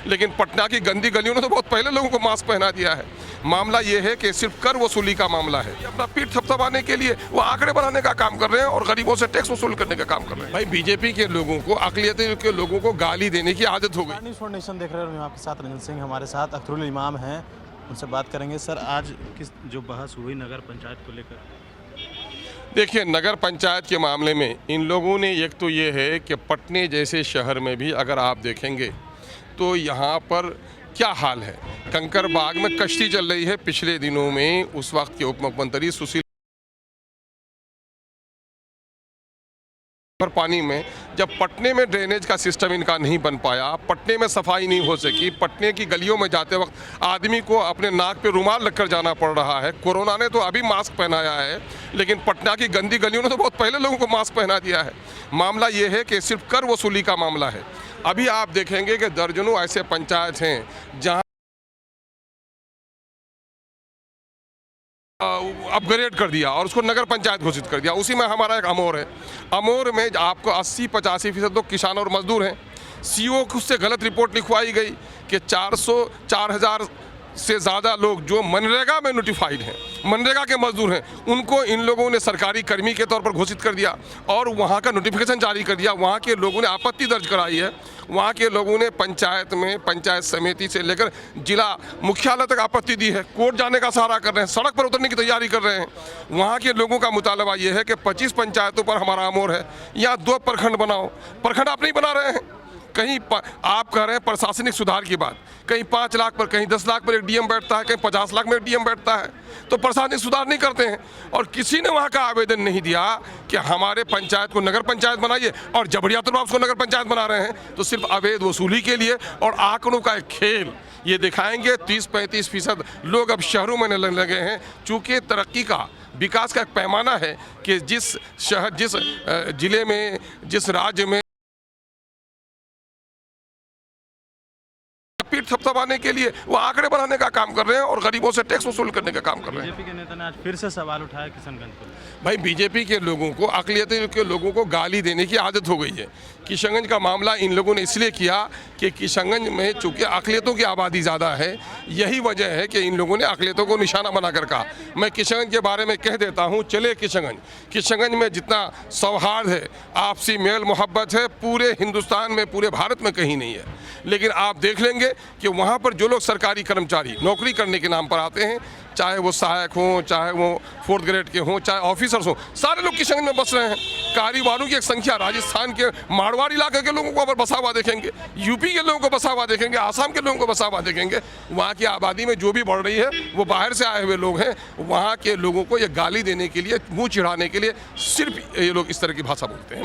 लेकिन पटना की गंदी गलियों ने तो बहुत पहले लोगों को मास्क पहना दिया है। मामला ये है कि सिर्फ कर वसूली का मामला है। अपना पीठ थपथपाने के लिए वो आंकड़े बनाने का काम कर रहे हैं और गरीबों से टैक्स वसूल करने का काम कर रहे हैं। भाई बीजेपी के लोगों को, अक़लियत के लोगों को गाली देने की आदत हो गई। न्यूज़ फाउंडेशन देख रहे हैं, आपके साथ रंजन सिंह, हमारे साथ अख्तरुल इमाम हैं, उनसे बात करेंगे। सर, आज किस जो बहस हुई नगर पंचायत को लेकर? देखिए, नगर पंचायत के मामले में इन लोगों ने, एक तो ये है कि पटने जैसे शहर में भी अगर आप देखेंगे तो यहाँ पर क्या हाल है। कंकरबाग में कश्ती चल रही है। पिछले दिनों में उस वक्त के उप मुख्यमंत्री सुशील पर पानी में, जब पटने में ड्रेनेज का सिस्टम इनका नहीं बन पाया, पटने में सफाई नहीं हो सकी, पटने की गलियों में जाते वक्त आदमी को अपने नाक पे रुमाल रखकर जाना पड़ रहा है। कोरोना ने तो अभी मास्क पहनाया है, लेकिन पटना की गंदी गलियों ने तो बहुत पहले लोगों को मास्क पहना दिया है। मामला ये है कि सिर्फ कर वसूली का मामला है। अभी आप देखेंगे कि दर्जनों ऐसे पंचायत हैं जहाँ अपग्रेड कर दिया और उसको नगर पंचायत घोषित कर दिया। उसी में हमारा एक अमोर है। अमोर में आपको 80-85% तो किसान और मजदूर हैं। सीओ से गलत रिपोर्ट लिखवाई गई कि 4,000 से ज़्यादा लोग जो मनरेगा में नोटिफाइड हैं, मनरेगा के मजदूर हैं, उनको इन लोगों ने सरकारी कर्मी के तौर पर घोषित कर दिया और वहाँ का नोटिफिकेशन जारी कर दिया। वहाँ के लोगों ने आपत्ति दर्ज कराई है। वहाँ के लोगों ने पंचायत में, पंचायत समिति से लेकर जिला मुख्यालय तक आपत्ति दी है। कोर्ट जाने का सहारा कर रहे हैं, सड़क पर उतरने की तैयारी कर रहे हैं। वहाँ के लोगों का मुतालबा ये है कि 25 पंचायतों पर हमारा अमोर है, यहाँ 2 प्रखंड बनाओ। प्रखंड आप नहीं बना रहे हैं। कहीं आप कह रहे हैं प्रशासनिक सुधार की बात, कहीं 5 लाख पर, कहीं 10 लाख पर एक डीएम बैठता है, कहीं 50 लाख में एक डीएम बैठता है, तो प्रशासनिक सुधार नहीं करते हैं। और किसी ने वहाँ का आवेदन नहीं दिया कि हमारे पंचायत को नगर पंचायत बनाइए, और जबरिया तो आप उसको नगर पंचायत बना रहे हैं। तो सिर्फ अवैध वसूली के लिए और आंकड़ों का एक खेल ये दिखाएंगे। 30-35% लोग अब शहरों में लगे हैं। चूँकि तरक्की का, विकास का एक पैमाना है कि जिस शहर, जिस जिले में, जिस राज्य में पीठ थपथपाने के लिए वो आंकड़े बनाने का काम कर रहे हैं और गरीबों से टैक्स वसूल करने का काम कर रहे हैं। बीजेपी के नेता ने आज फिर से सवाल उठाया किशनगंज को। भाई बीजेपी के लोगों को, अक़लियत के लोगों को गाली देने की आदत हो गई है। किशनगंज का मामला इन लोगों ने इसलिए किया कि किशनगंज में चूँकि अक़लियतों की आबादी ज़्यादा है, यही वजह है कि इन लोगों ने अक़लियतों को निशाना बनाकर कहा। मैं किशनगंज के बारे में कह देता हूँ, चले किशनगंज में जितना सौहार्द है, आपसी मेल मोहब्बत है, पूरे हिंदुस्तान में, पूरे भारत में कहीं नहीं है। लेकिन आप देख लेंगे कि वहाँ पर जो लोग सरकारी कर्मचारी नौकरी करने के नाम पर आते हैं, चाहे वो सहायक हों, चाहे वो 4th ग्रेड के हों, चाहे ऑफिसर्स हों, सारे लोग किशनगंज में बस रहे हैं। कारीवारों की एक संख्या राजस्थान के मारवाड़ इलाके के लोगों को पर बसा हुआ देखेंगे, यूपी के लोगों को बसा हुआ देखेंगे, आसाम के लोगों को बसा हुआ देखेंगे। वहाँ की आबादी में जो भी बढ़ रही है वो बाहर से आए हुए लोग हैं। वहाँ के लोगों को ये गाली देने के लिए, मुँह चिढ़ाने के लिए सिर्फ ये लोग इस तरह की भाषा बोलते हैं।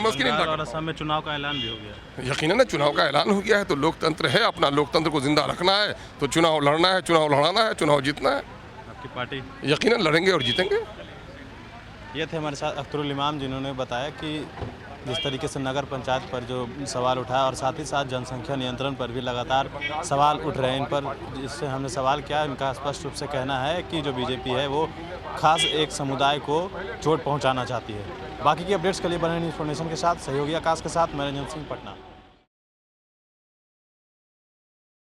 असम में चुनाव का ऐलान भी हो गया। यकीनन चुनाव का ऐलान हो गया है, तो लोकतंत्र है, अपना लोकतंत्र को जिंदा रखना है, तो चुनाव लड़ना है, चुनाव लड़ाना है, चुनाव जीतना है। आपकी पार्टी यकीनन लड़ेंगे और जीतेंगे। ये थे हमारे साथ अख्तरुल इमाम, जिन्होंने बताया कि जिस तरीके से नगर पंचायत पर जो सवाल उठाया और साथ ही साथ जनसंख्या नियंत्रण पर भी लगातार सवाल उठ रहे हैं इन पर, जिससे हमने सवाल किया। इनका स्पष्ट रूप से कहना है कि जो बीजेपी है वो खास एक समुदाय को चोट पहुंचाना चाहती है। बाकी की अपडेट्स के लिए बने न्यूज़ फाउंडेशन के साथ, सहयोगी आकाश के साथ मैं रंजन सिंह, पटना।